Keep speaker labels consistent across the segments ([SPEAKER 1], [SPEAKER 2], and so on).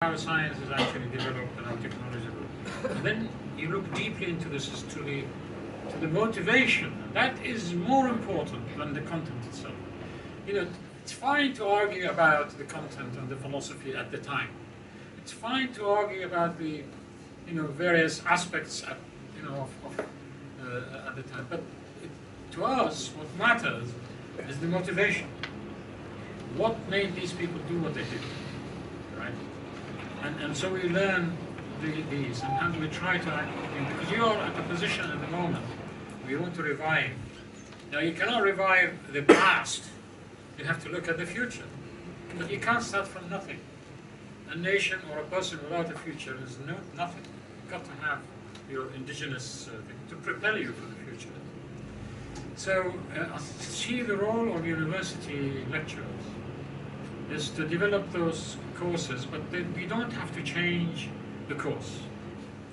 [SPEAKER 1] how science is actually developed and how technology developed. And then you look deeply into this to the motivation. That is more important than the content itself. You know, it's fine to argue about the content and the philosophy at the time. It's fine to argue about the, you know, various aspects at, you know, at the time. But to us, what matters is the motivation. What made these people do what they did, right? And so we learn these, and we try to act, because you are at a position at the moment where you want to revive. Now, you cannot revive the past. You have to look at the future. But you can't start from nothing. A nation or a person without a future is nothing. You've got to have your indigenous thing to propel you for the future. So, see, the role of university lecturers is to develop those courses, but we don't have to change the course.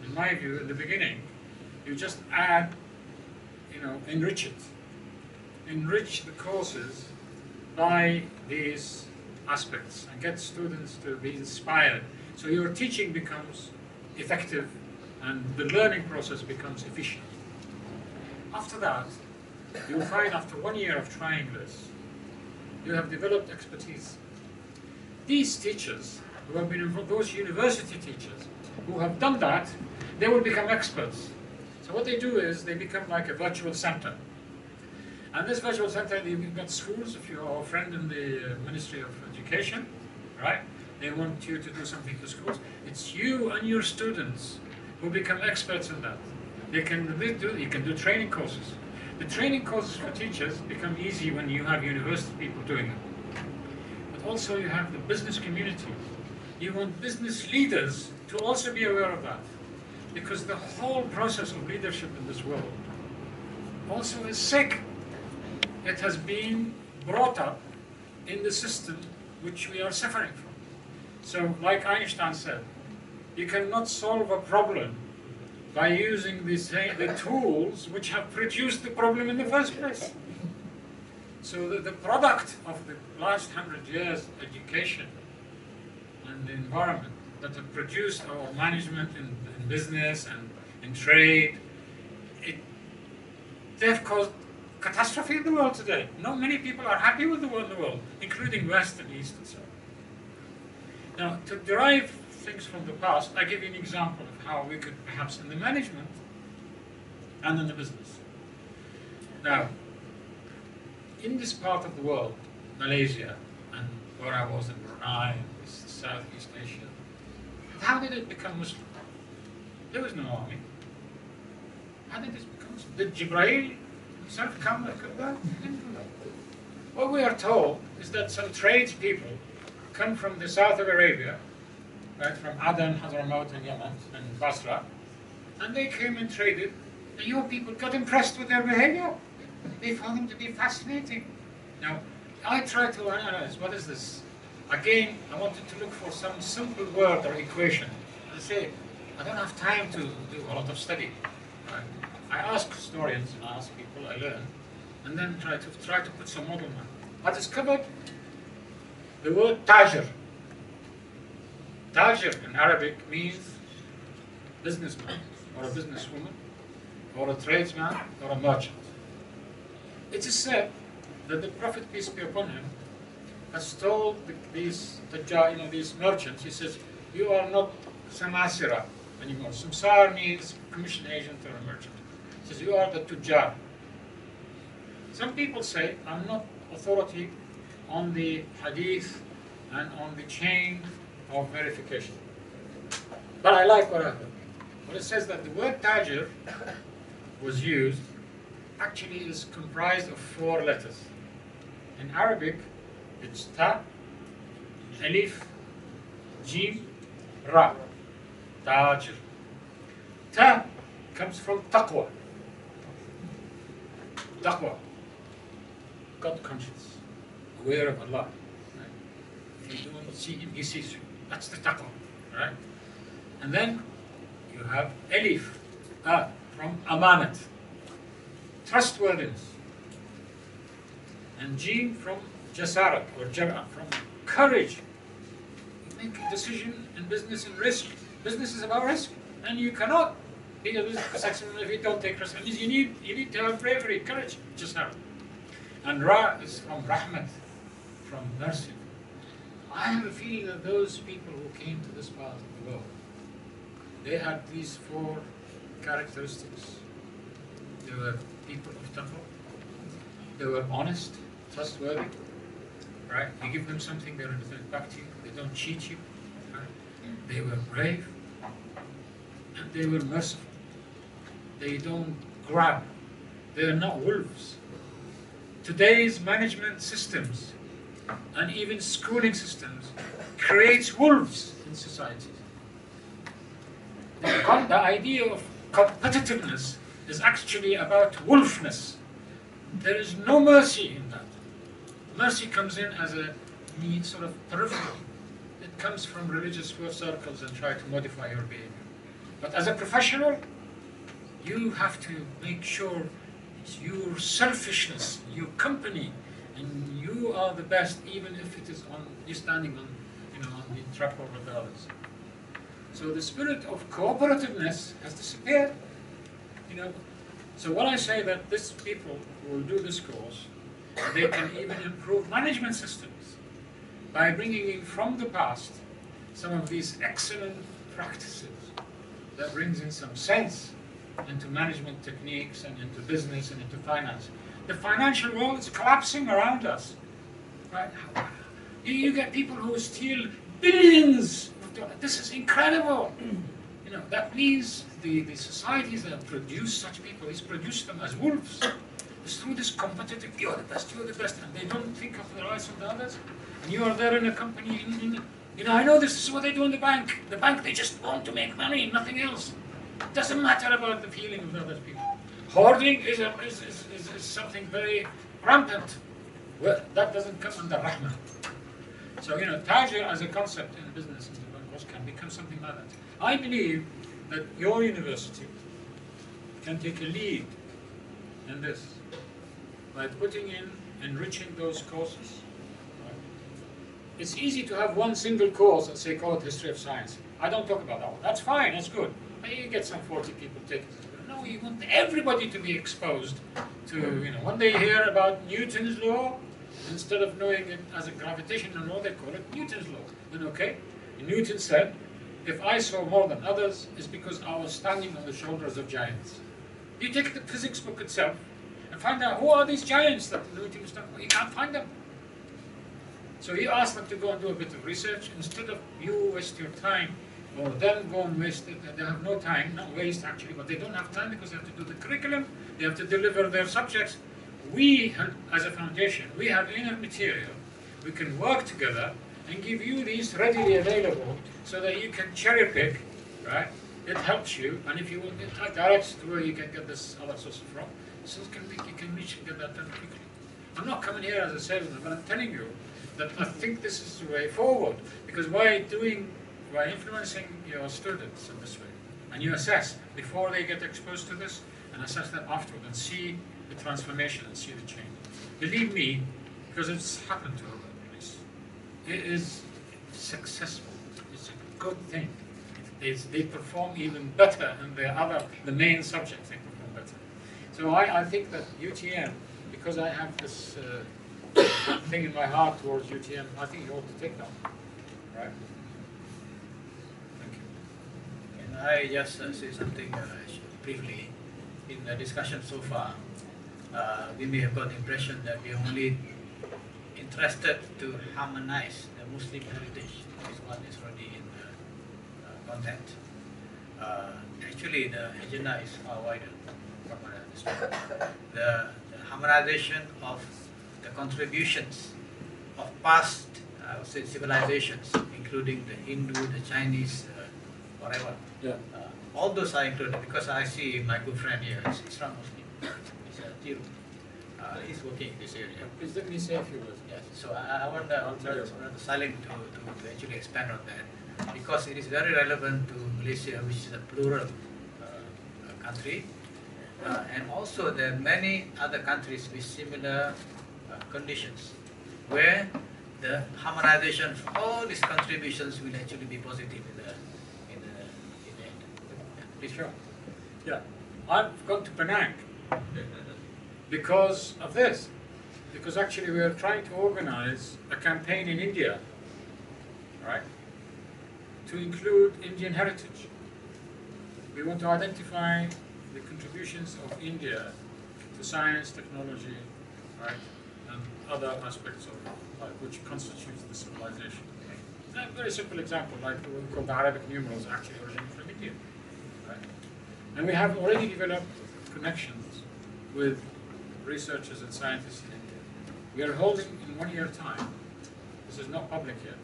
[SPEAKER 1] In my view, in the beginning, you just add, you know, enrich it. Enrich the courses by these aspects and get students to be inspired. So your teaching becomes effective and the learning process becomes efficient. After that, you'll find after 1 year of trying this, you have developed expertise. These teachers who have been involved, those university teachers who have done that, they will become experts. So what they do is they become like a virtual center. And this virtual center, you've got schools, if you're a friend in the Ministry of Education, right? They want you to do something for schools. It's you and your students who become experts in that. You can do training courses. The training courses for teachers become easy when you have university people doing it. But also you have the business community. You want business leaders to also be aware of that. Because the whole process of leadership in this world also is sick. It has been brought up in the system which we are suffering from. So, like Einstein said, you cannot solve a problem by using the tools which have produced the problem in the first place. So the product of the last 100 years education and the environment that have produced our management in business and in trade, they've caused catastrophe in the world today. Not many people are happy with the world, including West and East and so on. Now, to derive things from the past, I give you an example of how we could perhaps in the management and in the business. Now, in this part of the world, Malaysia, and where I was in Brunei, Southeast Asia, how did it become Muslim? There was no army. How did it become Muslim? Did Jibreel himself come like that? What we are told is that some tradespeople come from the south of Arabia, right, from Aden, Hadramaut, and Yemen, and Basra, and they came and traded, and your people got impressed with their behavior. They found them to be fascinating. Now, I try to analyze, what is this? Again, I wanted to look for some simple word or equation. I say, I don't have time to do a lot of study. Right? I ask historians, and I ask people, I learn, and then try to put some model man. I discovered the word tajir. Tajir in Arabic means businessman, or a businesswoman, or a tradesman, or a merchant. It is said that the Prophet, peace be upon him, has told these merchants, he says, you are not samasira anymore. Samsar means commission agent or a merchant. He says, you are the tujjar. Some people say, I'm not authority on the hadith and on the chain of verification. But I like what I heard. But it says that the word tajir was used, actually is comprised of 4 letters. In Arabic, it's ta, alif, jim, ra, tajir. Ta comes from taqwa. Taqwa, God conscious, aware of Allah. Right? If you don't see Him, He sees you. That's the taqwa, right? And then you have alif, from amanat, trustworthiness, and jim from jasarat or jara, from courage. You make a decision in business and risk. Business is about risk, and you cannot be a business successful if you don't take risk. That means you need to have bravery, courage, just have it. And Ra is from Rahmat, from mercy. I have a feeling that those people who came to this part of the world, they had these 4 characteristics. They were people of taqwa. They were honest, trustworthy. Right? You give them something, they return it back to you. They don't cheat you. Right? They were brave. And they were merciful. They don't grab. They are not wolves. Today's management systems and even schooling systems creates wolves in societies. The idea of competitiveness is actually about wolfness. There is no mercy in that. Mercy comes in as a need, sort of peripheral. It comes from religious circles and try to modify your behavior. But as a professional, you have to make sure it's your selfishness, your company, and you are the best, even if it is on you standing on, on the trap over the others. So the spirit of cooperativeness has disappeared. So when I say that these people who will do this course, they can even improve management systems by bringing in from the past some of these excellent practices that brings in some sense into management techniques and into business and into finance. The financial world is collapsing around us. Right? You get people who steal billions of dollars. This is incredible. That means the societies that have produced such people, it's produced them as wolves. It's through this competitive, you're the best, and they don't think of the rights of the others. And you are there in a company, I know this is what they do in the bank. The bank, they just want to make money, nothing else. It doesn't matter about the feeling of the other people. Hoarding is something very rampant. Well, that doesn't come under Rahmah. So, Tajir as a concept in business and the can become something like that. I believe that your university can take a lead in this by putting in, enriching those courses. Right? It's easy to have one single course and say, call it History of Science. I don't talk about that one. That's fine, that's good. But you get some 40 people take it. No, you want everybody to be exposed to, when they hear about Newton's law, instead of knowing it as a gravitational law, they call it Newton's law. Then okay, Newton said, if I saw more than others, it's because I was standing on the shoulders of giants. You take the physics book itself and find out who are these giants that Newton was talking about. You can't find them. So he asked them to go and do a bit of research. Instead of you waste your time, or them go and waste it, they have no time, not waste actually, but they don't have time because they have to do the curriculum, they have to deliver their subjects. We, as a foundation, we have enough material. We can work together and give you these readily available so that you can cherry pick, right? It helps you, and if you want, it directs to where you can get this other source from. So you can reach and get that done quickly. I'm not coming here as a salesman, but I'm telling you that I think this is the way forward. Because by influencing your students in this way, and you assess before they get exposed to this, and assess them afterward, and see the transformation and see the change. Believe me, because it's happened to other places. It is successful. It's a good thing. They perform even better in the main subject. They perform better. So I think that UTM, because I have this thing in my heart towards UTM, I think you ought to take that. Right? Thank you.
[SPEAKER 2] Can I just say something briefly? In the discussion so far, we may have got the impression that we are only interested to harmonize the Muslim heritage. This one is already in the content. Actually, the agenda is far wider from what I understand. The harmonization of the contributions of past civilizations, including the Hindu, the Chinese, whatever.
[SPEAKER 1] Yeah.
[SPEAKER 2] All those are included because I see my good friend here is not Muslim. He's a Tiru. He's working in this area.
[SPEAKER 1] Please let me say a few words.
[SPEAKER 2] Yes. So I want Salom to actually expand on that because it is very relevant to Malaysia, which is a plural country, and also there are many other countries with similar conditions where the harmonization of all these contributions will actually be positive in the end. Please.
[SPEAKER 1] Sure. Yeah, I've gone to Penang because of this. Because actually we are trying to organize a campaign in India, right, to include Indian heritage. We want to identify the contributions of India to science, technology, right, and other aspects of life which constitutes the civilization. A very simple example, like what we call the Arabic numerals, actually originating from India, right? And we have already developed connections with researchers and scientists in India. We are holding in 1 year time, this is not public yet,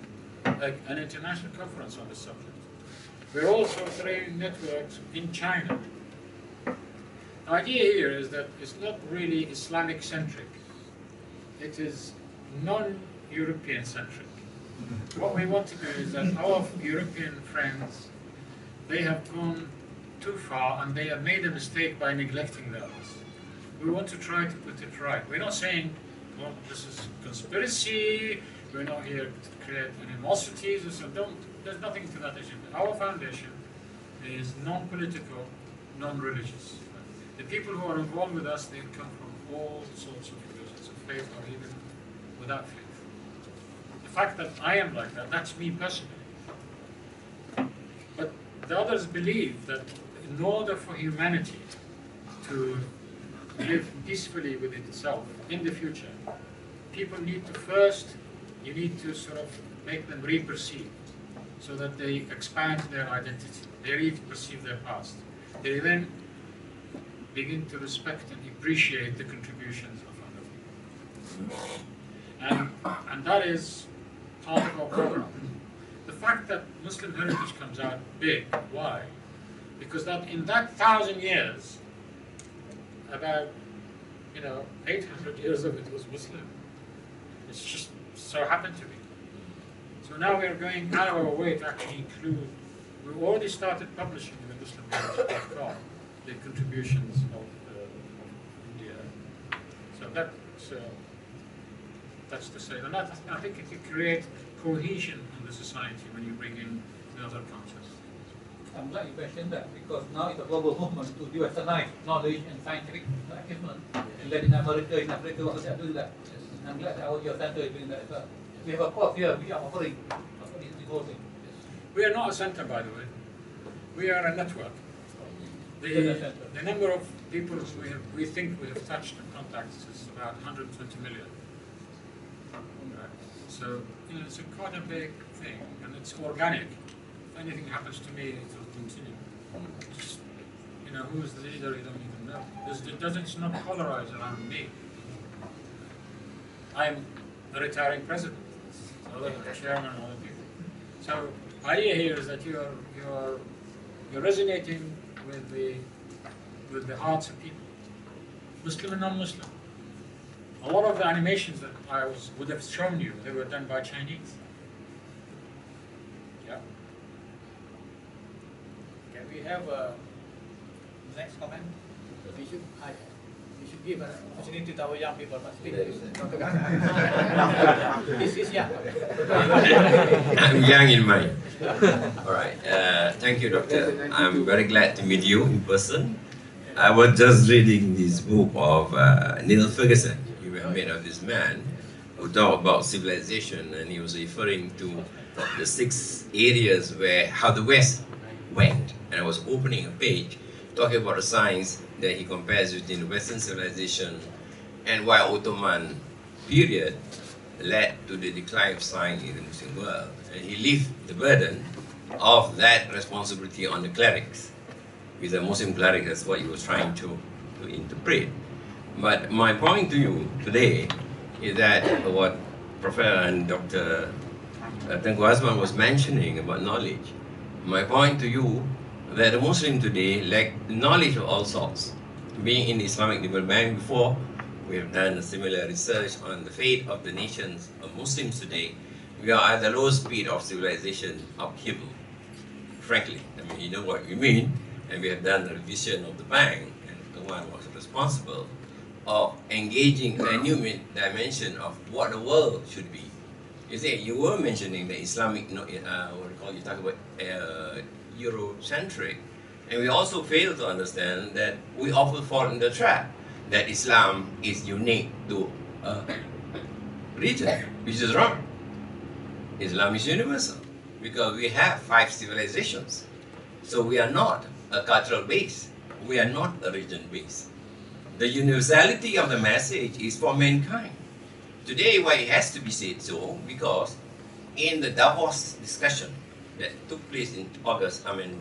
[SPEAKER 1] like an international conference on this subject. We're also creating networks in China. The idea here is that it's not really Islamic centric, it is non-European centric. What we want to do is that our European friends, they have gone too far and they have made a mistake by neglecting those. We want to try to put it right. We're not saying, well, this is conspiracy, we're not here to create animosities, or so. There's nothing to that issue. Our foundation is non-political, non-religious. The people who are involved with us, they come from all sorts of religions, of faith or even without faith. The fact that I am like that, that's me personally. But the others believe that in order for humanity to live peacefully with itself in the future, people need to first, you need to sort of make them re-perceive so that they expand their identity, they re-perceive their past. They then begin to respect and appreciate the contributions of other people. And that is part of our program. The fact that Muslim heritage comes out big, why? Because that in that 1,000 years, about 800 years of it was Muslim. It's just so happened to be. So now we are going out of our way to actually include. We already started publishing in the Muslim the contributions of India. So that's to say. And I think it can create cohesion in the society when you bring in the other cultures.
[SPEAKER 3] I'm glad you mentioned that because now it's a global movement to westernize knowledge and scientific achievement. And then in America, in Africa, also they are doing that. Yes. I'm glad that your center is doing that as well. We have a course here, we are offering the whole thing. Yes.
[SPEAKER 1] We are not a center, by the way. We are a network. The number of people we think we have touched and contacted is about 120 million. Right. So it's quite a big thing, and it's organic. If anything happens to me, it will continue. Just, who is the leader? You don't even know. It's not polarized around me. I'm a retiring president, other than the chairman and other people. So the idea here is that you're resonating with the hearts of people, Muslim and non-Muslim. A lot of the animations that I would have shown you, they were done by Chinese. Yeah.
[SPEAKER 2] Can we have a next comment? We should give an opportunity to our young people to speak. This is young.
[SPEAKER 4] I'm young in mind. All right. Thank you, Doctor. I'm very glad to meet you in person. I was just reading this book of Neil Ferguson. You were made of this man who talked about civilization, and he was referring to the 6 areas how the West went. And I was opening a page talking about the science that he compares between the Western civilization and why Ottoman period led to the decline of science in the Muslim world. And he left the burden of that responsibility on the clerics, with the Muslim clerics. That's what he was trying to interpret. But my point to you today is that what Professor and Dr. Tengku Azman was mentioning about knowledge. My point to you that the Muslim today lack knowledge of all sorts. Being in the Islamic Development Bank before, we have done a similar research on the fate of the nations of Muslims today. We are at the lowest speed of civilization upheaval. Frankly, you know what we mean, and we have done the revision of the bank, and the one was responsible of engaging a new dimension of what the world should be. You see, you were mentioning the Islamic, what do you call, you talk about Eurocentric, and we also fail to understand that we often fall in the trap that Islam is unique to a region, which is wrong. Islam is universal because we have 5 civilizations. So we are not a cultural base. We are not a region base. The universality of the message is for mankind. Today, why it has to be said so, because in the Davos discussion that took place in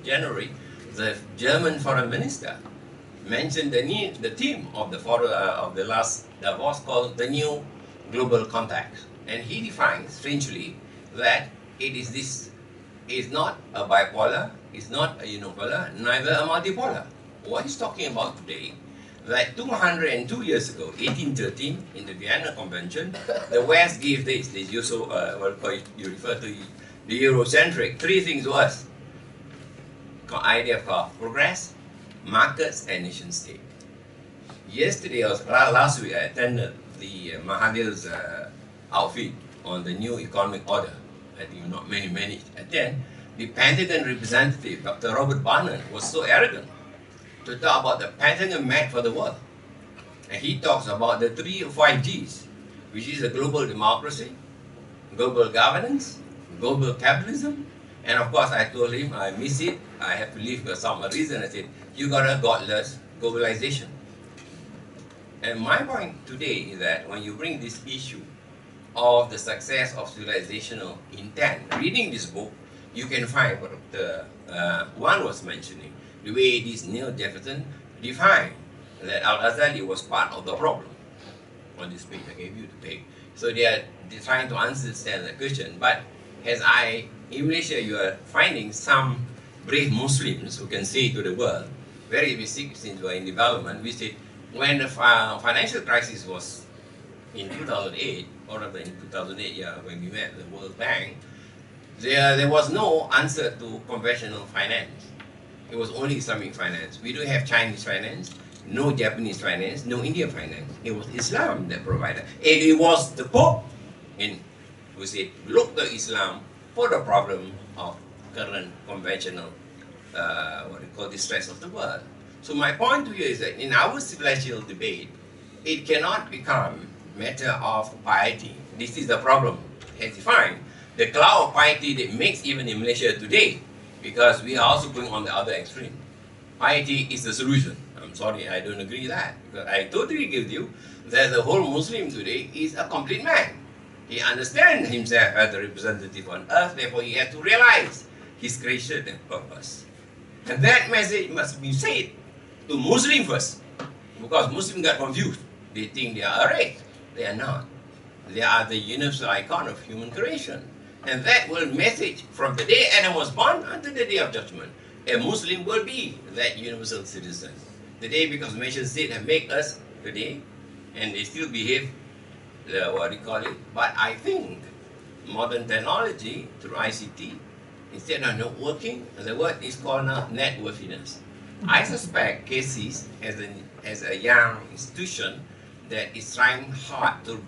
[SPEAKER 4] January, the German foreign minister mentioned the theme of the last Davos called the new global context, and he defines strangely that it is not a bipolar, it's not a unipolar, neither a multipolar. What he's talking about today, that 202 years ago, 1813, in the Vienna Convention, the West gave this you refer to the Eurocentric, 3 things to us. Idea of progress, markets, and nation state. Yesterday, last week, I attended the Mahathir's outfit on the new economic order. I think not many attend. The Pentagon representative, Dr. Robert Barnett, was so arrogant to talk about the Pentagon map for the world. And he talks about the 3 or 5 Gs, which is a global democracy, global governance, global capitalism, and of course I told him I miss it, I have to leave for some reason. I said, you got a godless globalization. And my point today is that when you bring this issue of the success of civilizational intent, reading this book, you can find what the one was mentioning, the way this Neil Jefferson defined that al-Ghazali was part of the problem. On this page, I gave you the page. So they're trying to understand the question. But as in Malaysia, you are finding some brave Muslims who can say to the world, very basic since we're in development, we said, when the financial crisis was in 2008, or rather in 2008, when we met the World Bank, there was no answer to conventional finance. It was only Islamic finance. We don't have Chinese finance, no Japanese finance, no Indian finance. It was Islam that provided. And it was the Pope who said, look to Islam for the problem of current conventional, distress of the world. So my point to you is that in our civilizational debate, it cannot become matter of piety. This is the problem, as defined. The cloud of piety that makes even in Malaysia today, because we are also going on the other extreme. Piety is the solution. I'm sorry, I don't agree with that. Because I totally agree with you that the whole Muslim today is a complete man. He understands himself as the representative on earth, therefore he has to realize his creation and purpose. And that message must be said to Muslim first, because Muslims got confused. They think they are a race. They are not. They are the universal icon of human creation. And that will message from the day Adam was born until the day of judgment. A Muslim will be that universal citizen. Today, because nation state have made us today, and they still behave, but I think modern technology through ICT, instead of networking, the word is called now networthiness. I suspect CASIS as a young institution that is trying hard to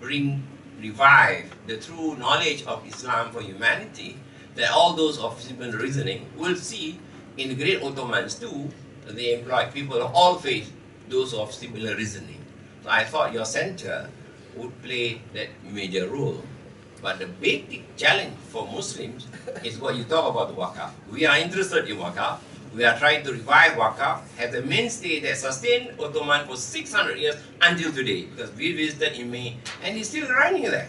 [SPEAKER 4] revive the true knowledge of Islam for humanity, that all those of simple reasoning will see in the great Ottomans too, they employed people of all faiths, those of similar reasoning. So I thought your center would play that major role. But the big challenge for Muslims is what you talk about the Waqaf. We are interested in Waqaf. We are trying to revive Waqaf, have the mainstay that sustained Ottoman for 600 years until today. Because we visited in May, and it's still running there.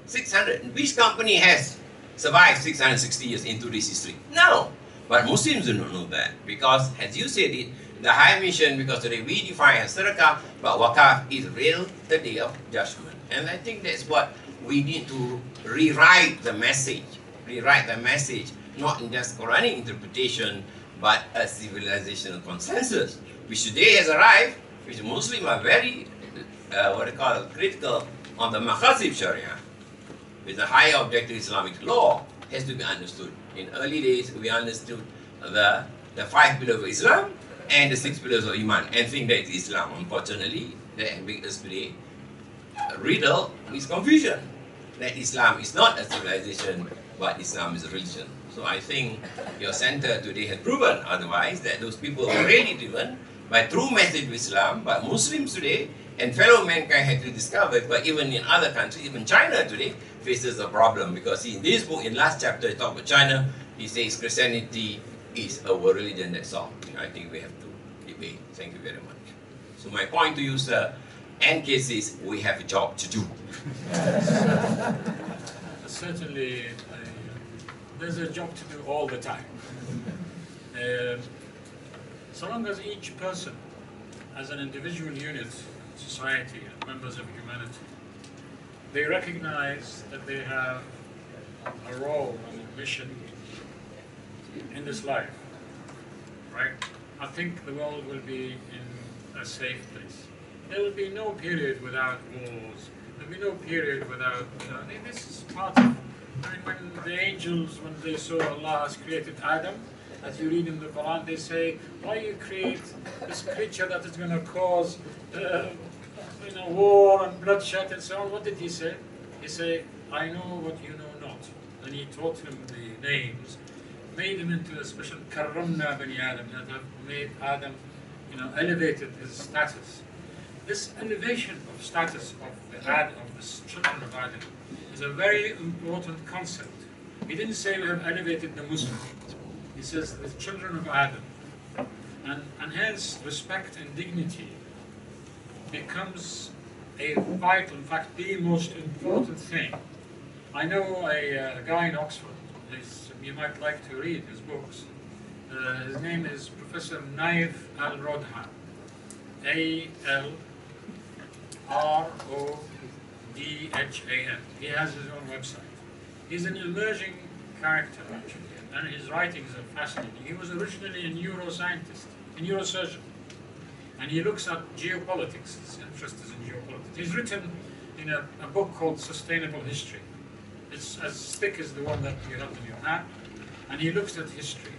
[SPEAKER 4] 600. Which company has survived 660 years into this history? No. But Muslims do not know that. Because, as you said it, the high mission, because today we define as Sadaqah, but Waqaf is real, the day of judgment. And I think that's what we need to rewrite the message. Rewrite the message, not in just Quranic interpretation, but a civilizational consensus, which today has arrived, which Muslims are very, critical on the Maqasid Sharia, with the higher objective Islamic law, has to be understood. In early days, we understood the 5 pillars of Islam and the 6 pillars of Iman, and think that is Islam. Unfortunately, that makes us today riddled with confusion. that Islam is not a civilization, but Islam is a religion. So I think your center today has proven otherwise, that those people were really driven by true message of Islam, but Muslims today and fellow mankind had to discover it. But even in other countries, even China today faces a problem, because in this book, in last chapter, he talks about China. He says Christianity is our religion, that's all. I think we have to debate. Thank you very much. So my point to you, sir, and cases, we have a job to do.
[SPEAKER 1] Certainly, there's a job to do all the time. So long as each person, as an individual unit, society, and members of humanity, they recognize that they have a role and a mission in this life, right? I think the world will be in a safe place. There will be no period without wars. There will be no period without, this is part of, when the angels, when they saw Allah has created Adam, as you read in the Quran, they say, why you create this creature that is going to cause war and bloodshed and so on? What did he say? He said, I know what you know not. And he taught him the names, made him into a special karramna bani Adam, that have made Adam, elevated his status. This elevation of status of the children of Adam is a very important concept. He didn't say we have elevated the Muslims. He says the children of Adam. And hence respect and dignity becomes a vital, in fact, the most important thing. I know a guy in Oxford. You might like to read his books. His name is Professor Naif al-Rodhan. A-L-R-O-D-H-A-N. He has his own website. He's an emerging character, actually, and his writings are fascinating. He was originally a neuroscientist, a neurosurgeon, and he looks at geopolitics. His interest is in geopolitics. He's written in a book called Sustainable History. It's as thick as the one that you have in your hand, and he looks at history.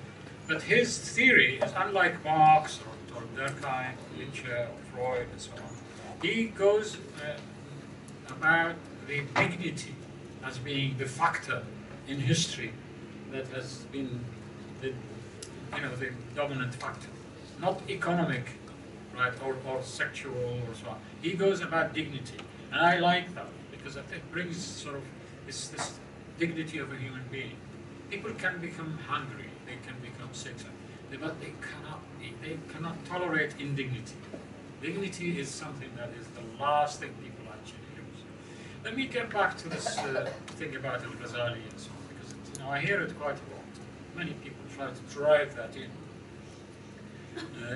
[SPEAKER 1] But his theory is unlike Marx or Durkheim, Nietzsche, or Freud, and so on. He goes about the dignity as being the factor in history that has been the dominant factor, not economic, right, or sexual or so on. He goes about dignity, and I like that because it brings sort of this dignity of a human being. People can become hungry, they can become sick, but they cannot tolerate indignity. Dignity is something that is the last thing people actually use. Let me get back to this thing about al-Ghazali and so on, because I hear it quite a lot. Many people try to drive that in.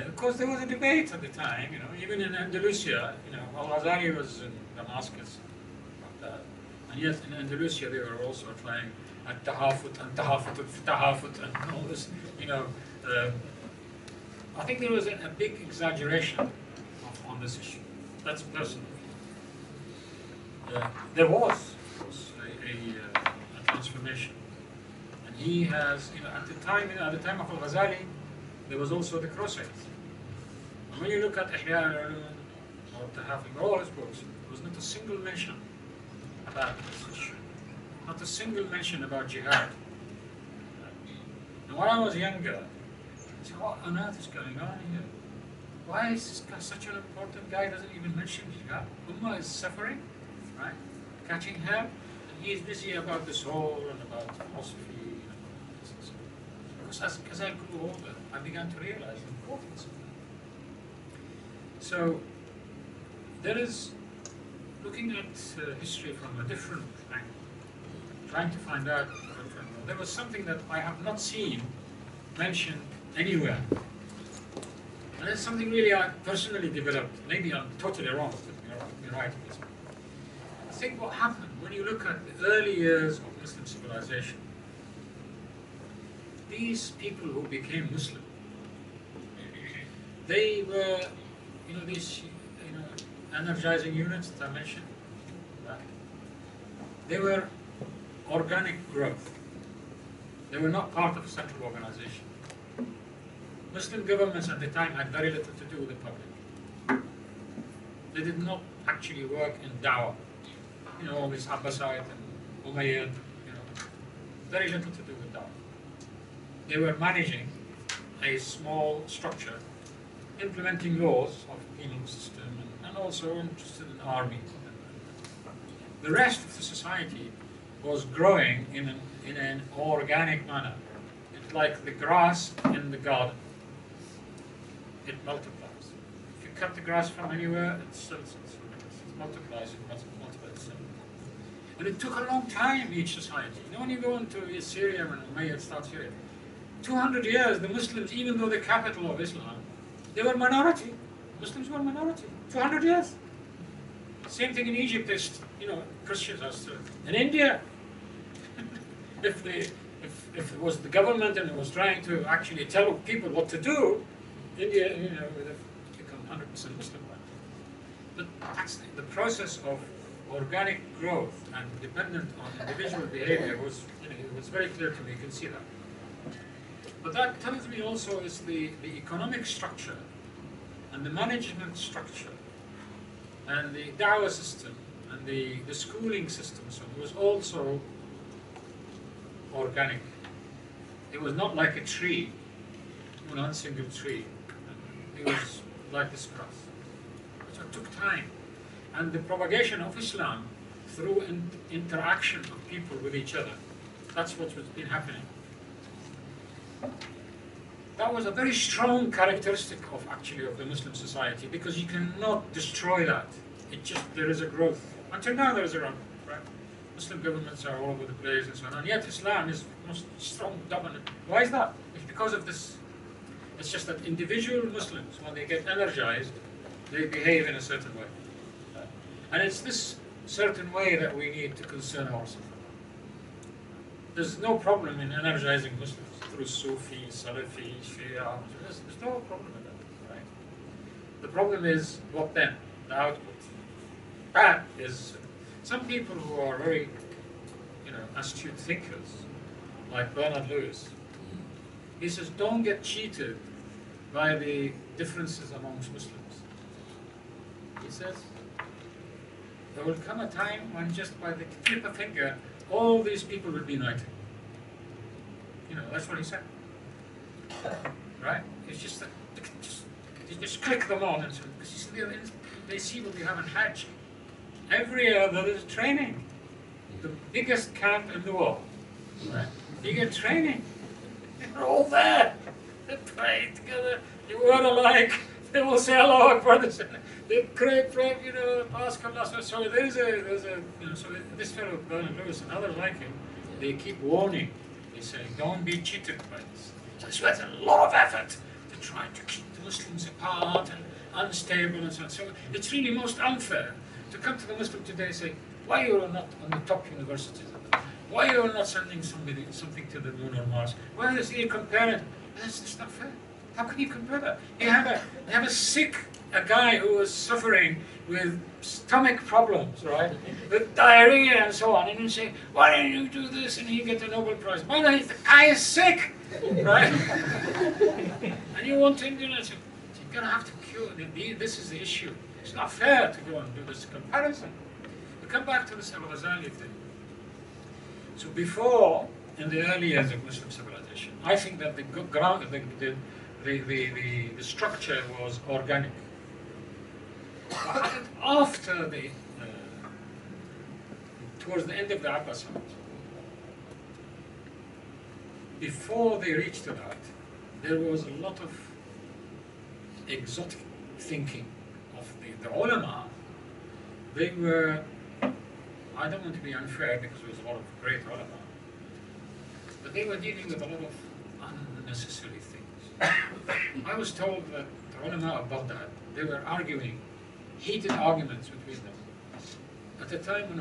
[SPEAKER 1] Of course, there was a debate at the time, even in Andalusia, al-Ghazali was in Damascus, and yet in Andalusia they were also trying at-tahafut and all this, I think there was a big exaggeration on this issue. That's personal. There was, of course, a transformation, and he has, at the time of al-Ghazali, there was also the Crusades. And when you look at Ihya al-Ulum or Tahafut, all his books, there was not a single mention about this issue, not a single mention about jihad. And when I was younger, I said, what on earth is going on here? Why is this guy, such an important guy, doesn't even mention jihad? Ummah is suffering, right? Catching hell, and he is busy about the soul and about philosophy. Because as I grew older, I began to realize the importance of that. So there is looking at history from a different angle, trying to find out. There was something that I have not seen mentioned anywhere. And that's something really I personally developed. Maybe I'm totally wrong, but you're right. I think what happened when you look at the early years of Muslim civilization, these people who became Muslim, they were, these, energizing units that I mentioned, right? They were organic growth. They were not part of a central organization. Muslim governments at the time had very little to do with the public. They did not actually work in da'wah. All this Abbasid and Umayyad, very little to do with that. They were managing a small structure, implementing laws of penal system, and also interested in army. The rest of the society was growing in an organic manner. It's like the grass in the garden. It multiplies. If you cut the grass from anywhere, it multiplies, it multiplies itself. And it took a long time, each society. When you go into Syria, when Umayyad starts here, 200 years, the Muslims, even though the capital of Islam, they were minority. Muslims were minority. 200 years. Same thing in Egypt. Christians are still. In India, if it was the government and it was trying to actually tell people what to do, India, would have become 100% Muslim. But that's the process of organic growth and dependent on individual behavior was, it was very clear to me. You can see that. But that tells me also is the economic structure and the management structure and the dawah system and the schooling system. So it was also organic. It was not like a tree, one single tree. It was like this grass. So it took time. And the propagation of Islam through interaction of people with each other, that's what's been happening. That was a very strong characteristic of the Muslim society, because you cannot destroy that. There is a growth. Until now there is a growth, right? Muslim governments are all over the place and so on, and yet Islam is most strong, dominant. Why is that? It's because of this. It's just that individual Muslims, when they get energized, they behave in a certain way. And it's this certain way that we need to concern ourselves. There's no problem in energizing Muslims through Sufi, Salafi, Shia. There's no problem with that, right? The problem is what then? The output. That is, some people who are very, astute thinkers, like Bernard Lewis, he says, don't get cheated by the differences amongst Muslims. He says, there will come a time when just by the flip of a finger, all these people will be united. That's what he said. Right? It's just that you just click them on, and so, because you see, they see what we have in Hajj. Every year there is training. The biggest camp in the world. Right? You get training. They're all there. They pray together. They word alike. They will say Allahu Akbar. They pray, ask Allah. So there's a, so this fellow Bernard Lewis and others like him, they keep warning. They say, don't be cheated by this. So it's worth a lot of effort to try to keep the Muslims apart and unstable and so on. So it's really most unfair to come to the Muslim today and say, why you are not on the top universities? Why you are not sending something to the moon or Mars? Why is he comparing? That's just not fair. How can you compare that? You have a guy who was suffering with stomach problems, right? With diarrhea and so on, and you say, why don't you do this? And you get the Nobel Prize. Why not? The guy is sick, right? And you want to, you're gonna have to cure. This is the issue. It's not fair to go and do this comparison. We come back to the al-Hassani thing. So before, in the early years of Muslim civilization, I think that the structure was organic. After towards the end of the Abbasids, before they reached to that, there was a lot of exotic thinking of the ulama. They were, I don't want to be unfair because there was a lot of great ulama, but they were dealing with a lot of unnecessary things. I was told that the ulama of Baghdad, they were arguing, heated arguments between them. At the time when